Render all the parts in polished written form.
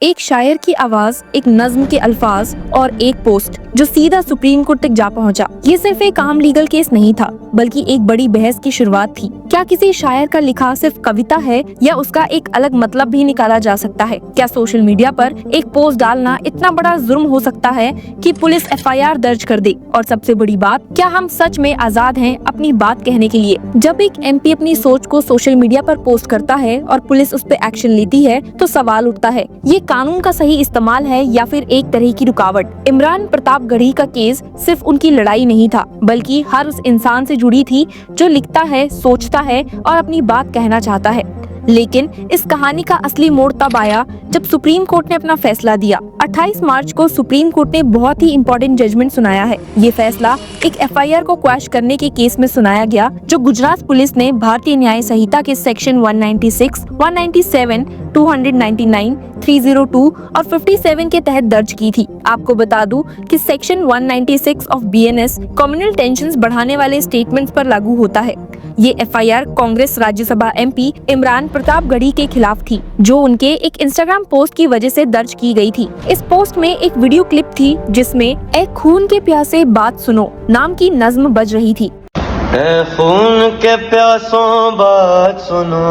एक शायर की आवाज, एक नज्म के अल्फाज और एक पोस्ट जो सीधा सुप्रीम कोर्ट तक जा पहुंचा। ये सिर्फ एक आम लीगल केस नहीं था, बल्कि एक बड़ी बहस की शुरुआत थी। क्या किसी शायर का लिखा सिर्फ कविता है या उसका एक अलग मतलब भी निकाला जा सकता है? क्या सोशल मीडिया पर एक पोस्ट डालना इतना बड़ा जुर्म हो सकता है कि पुलिस FIR दर्ज कर दे? और सबसे बड़ी बात, क्या हम सच में आजाद हैं अपनी बात कहने के लिए? जब एक MP अपनी सोच को सोशल मीडिया पर पोस्ट करता है और पुलिस उस पर एक्शन लेती है, तो सवाल उठता है, ये कानून का सही इस्तेमाल है या फिर एक तरह की रुकावट? इमरान प्रतापगढ़ी का केस सिर्फ उनकी लड़ाई नहीं था, बल्कि हर उस इंसान से जुड़ी थी जो लिखता है, सोचता है और अपनी बात कहना चाहता है। लेकिन इस कहानी का असली मोड़ तब आया जब सुप्रीम कोर्ट ने अपना फैसला दिया। 28 मार्च को सुप्रीम कोर्ट ने बहुत ही इम्पोर्टेंट जजमेंट सुनाया है। ये फैसला एक FIR को क्वैश करने के केस में सुनाया गया, जो गुजरात पुलिस ने भारतीय न्याय संहिता के सेक्शन 196, 197, 299, 302 और 57 के तहत दर्ज की थी। आपको बता दूं कि section 196 of BNS communal tensions बढ़ाने वाले स्टेटमेंट्स पर लागू होता है। ये FIR कांग्रेस राज्यसभा MP इमरान प्रतापगढ़ी के खिलाफ थी, जो उनके एक इंस्टाग्राम पोस्ट की वजह से दर्ज की गई थी। इस पोस्ट में एक वीडियो क्लिप थी जिसमें "ए खून के प्यासे बात सुनो" नाम की नज्म बज रही थी। ए खून के प्यासों बात सुनो,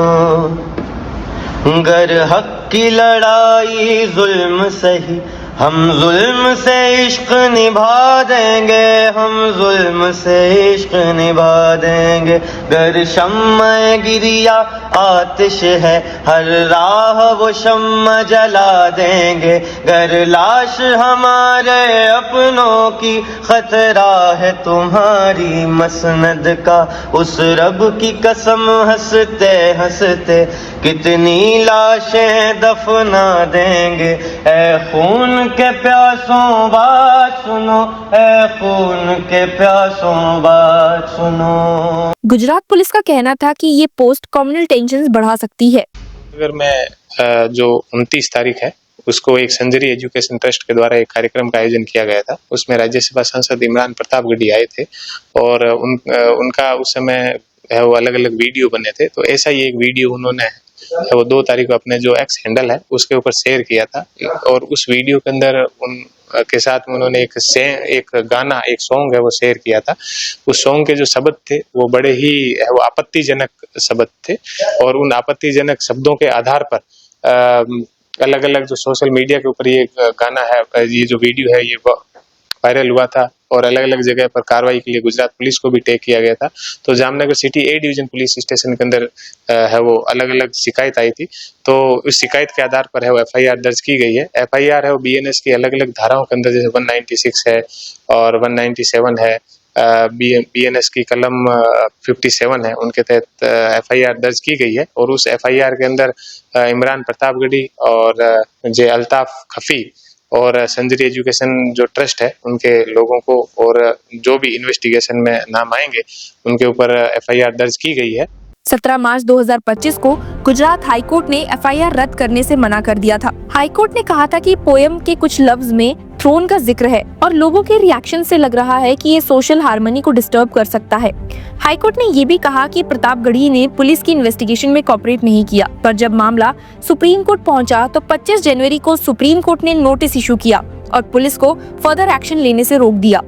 गर हक की लड़ाई जुल्म सही, हम जुल्म से इश्क निभा देंगे, हम जुल्म से इश्क निभा देंगे। गर शम्मे गिरिया आतिश है, हर राह वो शम्मा जला देंगे। गर लाश हमारे अपनों की, खतरा है तुम्हारी मसनद का। उस रब की कसम हंसते हंसते कितनी लाशें दफना देंगे। ए खून के प्यासों बात सुनो, ए खून के प्यासों बात सुनो। गुजरात पुलिस का कहना था कि ये पोस्ट कम्युनल टेंशंस बढ़ा सकती है। अगर मैं जो 29 तारीख है उसको एक संजरी एजुकेशन ट्रस्ट के द्वारा एक कार्यक्रम का आयोजन किया गया था। उसमें राज्यसभा सांसद इमरान प्रतापगढ़ी आए थे और उनका उस समय वो अलग अलग वीडियो बने थे। तो ऐसा ही एक वीडियो उन्होंने वो 2 तारीख को अपने जो X हैंडल है उसके ऊपर शेयर किया था और उस वीडियो के अंदर उन के साथ में उन्होंने एक गाना, एक सॉन्ग है वो शेयर किया था। उस सॉन्ग के जो शब्द थे वो बड़े ही वो आपत्तिजनक शब्द थे और उन आपत्तिजनक शब्दों के आधार पर अलग अलग जो सोशल मीडिया के ऊपर ये गाना है, ये जो वीडियो है, ये वायरल हुआ था और अलग अलग जगह पर कार्रवाई के लिए गुजरात पुलिस को भी टैग किया गया था। तो Jamnagar city A division police station के अंदर है वो अलग अलग शिकायत आई थी। तो उस शिकायत के आधार पर है वो FIR दर्ज की गई है। FIR है वो BNS की अलग अलग धाराओं के अंदर, जैसे 196 है और 197 है, BNS की कलम 57 है, उनके तहत FIR दर्ज की गई है। और उस FIR के अंदर इमरान प्रतापगढ़ी और जे अल्ताफ खफी और संजरी एजुकेशन जो ट्रस्ट है उनके लोगों को और जो भी इन्वेस्टिगेशन में नाम आएंगे उनके ऊपर FIR दर्ज की गई है। 17 मार्च 2025 को गुजरात हाईकोर्ट ने FIR रद्द करने से मना कर दिया था। हाईकोर्ट ने कहा था कि पोयम के कुछ लफ्ज में थ्रोन का जिक्र है और लोगों के रिएक्शन से लग रहा है कि ये सोशल हार्मनी को डिस्टर्ब कर सकता है। हाईकोर्ट ने ये भी कहा कि प्रतापगढ़ी ने पुलिस की इन्वेस्टिगेशन में कोऑपरेट नहीं किया। पर जब मामला सुप्रीम कोर्ट पहुंचा तो 25 जनवरी को सुप्रीम कोर्ट ने नोटिस इशू किया और पुलिस को फर्दर एक्शन लेने से रोक दिया।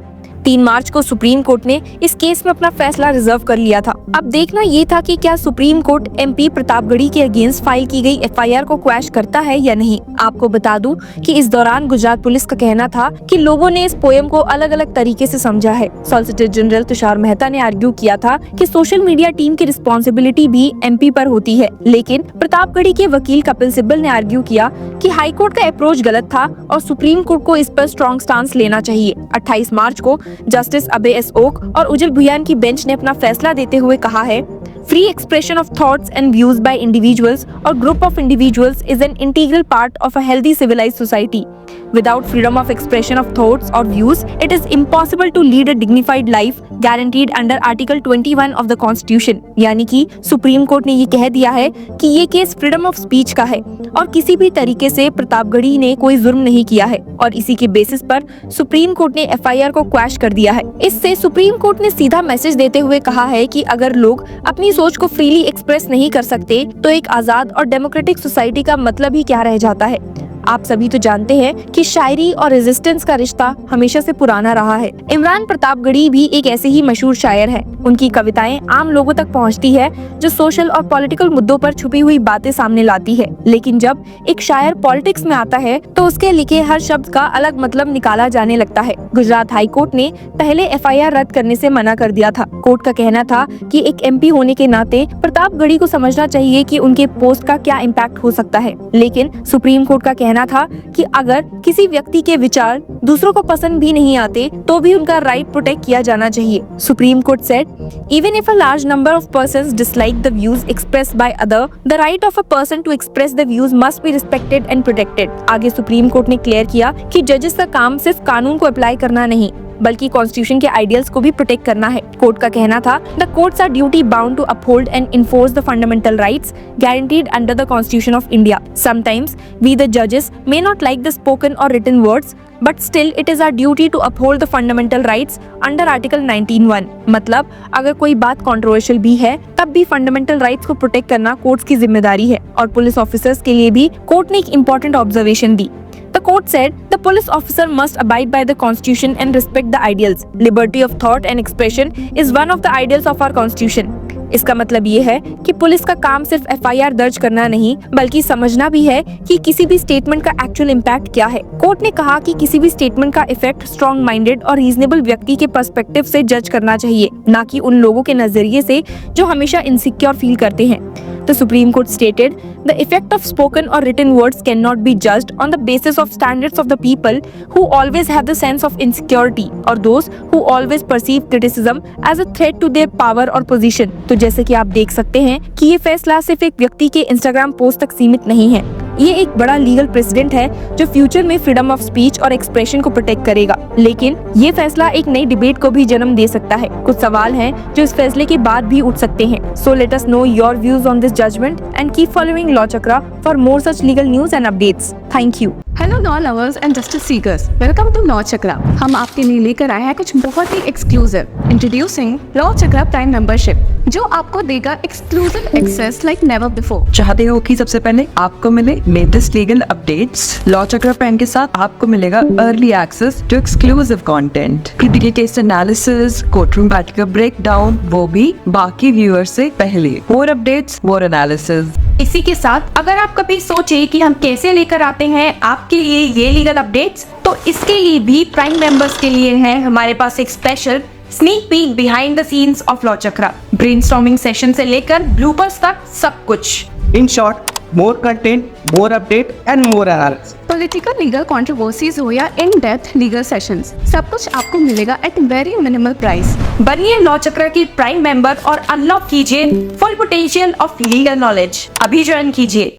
3 मार्च को सुप्रीम कोर्ट ने इस केस में अपना फैसला रिजर्व कर लिया था। अब देखना ये था कि क्या सुप्रीम कोर्ट MP प्रतापगढ़ी के अगेंस्ट फाइल की गई FIR को क्वैश करता है या नहीं। आपको बता दूं कि इस दौरान गुजरात पुलिस का कहना था कि लोगों ने इस पोयम को अलग अलग तरीके से समझा है। सॉलिसिटर जनरल तुषार मेहता ने आर्ग्यू किया था कि सोशल मीडिया टीम की रिस्पॉन्सिबिलिटी भी MP पर होती है, लेकिन प्रतापगढ़ी के वकील कपिल सिब्बल ने आर्ग्यू किया कि हाईकोर्ट का अप्रोच गलत था और सुप्रीम कोर्ट को इस पर स्ट्रॉन्ग स्टांस लेना चाहिए। 28 मार्च को जस्टिस अभय S ओक और उज्जवल भुयान की बेंच ने अपना फैसला देते हुए कहा है, free expression of thoughts and views by individuals और group of individuals is an integral part of a healthy civilised society. Without freedom of expression of thoughts or views, it is impossible to lead a dignified life guaranteed under Article 21 of the Constitution। यानी कि supreme court ने ये कह दिया है कि ये case freedom of speech का है और किसी भी तरीके से प्रतापगढ़ी ने कोई जुर्म नहीं किया है और इसी के बेसिस पर सुप्रीम कोर्ट ने FIR को क्वैश कर दिया है। इससे सुप्रीम कोर्ट ने सीधा मैसेज देते हुए कहा है कि अगर लोग अपनी सोच को फ्रीली एक्सप्रेस नहीं कर सकते तो एक आजाद और डेमोक्रेटिक सोसाइटी का मतलब ही क्या रह जाता है। आप सभी तो जानते हैं कि शायरी और रेजिस्टेंस का रिश्ता हमेशा से पुराना रहा है। इमरान प्रतापगढ़ी भी एक ऐसे ही मशहूर शायर है। उनकी कविताएं आम लोगों तक पहुंचती है, जो सोशल और पॉलिटिकल मुद्दों पर छुपी हुई बातें सामने लाती है। लेकिन जब एक शायर पॉलिटिक्स में आता है तो उसके लिखे हर शब्द का अलग मतलब निकाला जाने लगता है। गुजरात हाई कोर्ट ने पहले FIR रद्द करने से मना कर दिया था। कोर्ट का कहना था कि एक MP होने के नाते प्रतापगढ़ी को समझना चाहिए कि उनके पोस्ट का क्या इम्पैक्ट हो सकता है। लेकिन सुप्रीम कोर्ट का कहना था कि अगर किसी व्यक्ति के विचार दूसरों को पसंद भी नहीं आते तो भी उनका राइट प्रोटेक्ट किया जाना चाहिए। Supreme court said, even if a large number of persons dislike the views expressed by other, the right of a person to express the views must be respected and protected। आगे supreme court ने clear किया कि जजेस का काम सिर्फ कानून को अप्लाई करना नहीं, बल्कि कॉन्स्टिट्यूशन के आइडियल्स को भी प्रोटेक्ट करना है। कोर्ट का कहना था, the courts are duty bound to uphold and enforce the fundamental rights guaranteed under the Constitution of India. Sometimes we the judges may not like the spoken or written words, but still it is our duty to uphold the fundamental rights under Article 19(1)। मतलब अगर कोई बात controversial भी है तब भी fundamental rights को protect करना कोर्ट्स की जिम्मेदारी है। और पुलिस ऑफिसर्स के लिए भी कोर्ट ने एक important observation the. The court said the police officer must abide by the constitution and respect the ideals. Liberty of thought and expression is one of the ideals of our constitution. इसका मतलब ये है कि police का काम सिर्फ FIR दर्ज करना नहीं, बल्कि समझना भी है कि किसी भी स्टेटमेंट का एक्चुअल इम्पैक्ट क्या है। कोर्ट ने कहा कि किसी भी स्टेटमेंट का इफेक्ट स्ट्रॉन्ग माइंडेड और रीजनेबल व्यक्ति के पर्सपेक्टिव से जज करना चाहिए, ना कि उन लोगों के नजरिए से जो हमेशा इनसिक्योर फील करते हैं। The Supreme Court stated, the effect of spoken or written words cannot be judged on the basis of standards of the people who always have the sense of insecurity or those who always perceive criticism as a threat to their power or position। तो जैसे कि आप देख सकते हैं कि ये फैसला सिर्फ एक व्यक्ति के Instagram पोस्ट तक सीमित नहीं है। ये एक बड़ा लीगल प्रेसिडेंट है जो फ्यूचर में फ्रीडम ऑफ स्पीच और एक्सप्रेशन को प्रोटेक्ट करेगा। लेकिन ये फैसला एक नई डिबेट को भी जन्म दे सकता है। कुछ सवाल हैं जो इस फैसले के बाद भी उठ सकते हैं। So let us know your views on this judgment and keep following Law Chakra for more such legal news and updates. Thank you. Hello law lovers and justice seekers, welcome to law Chakra. हम आपके लिए लेकर आए हैं कुछ बहुत ही exclusive. Introducing law Chakra prime membership, जो आपको देगा exclusive access like never before. चाहते हो कि सबसे पहले आपको मिले latest legal updates? Law Chakra prime के साथ आपको मिलेगा early access to exclusive content, critical case analysis, courtroom battle का ब्रेकडाउन, वो भी बाकी व्यूअर्स से पहले। मोर अपडेट्स, मोर एनालिसिस। इसी के साथ अगर आप कभी सोचे कि हम कैसे लेकर आते हैं आपके लिए ये लीगल अपडेट्स, तो इसके लिए भी प्राइम मेंबर्स के लिए है हमारे पास एक special sneak peek behind the scenes of law chakra. Brainstorming session से लेकर ब्लूपर्स तक सब कुछ। In short, more content, more update and more analysis. Political legal controversies हो या इन डेप्थ लीगल सेशंस, सब कुछ आपको मिलेगा एट वेरी मिनिमल प्राइस। बनिए लॉ चक्र की प्राइम मेंबर और अनलॉक कीजिए full potential of legal knowledge. अभी ज्वाइन कीजिए।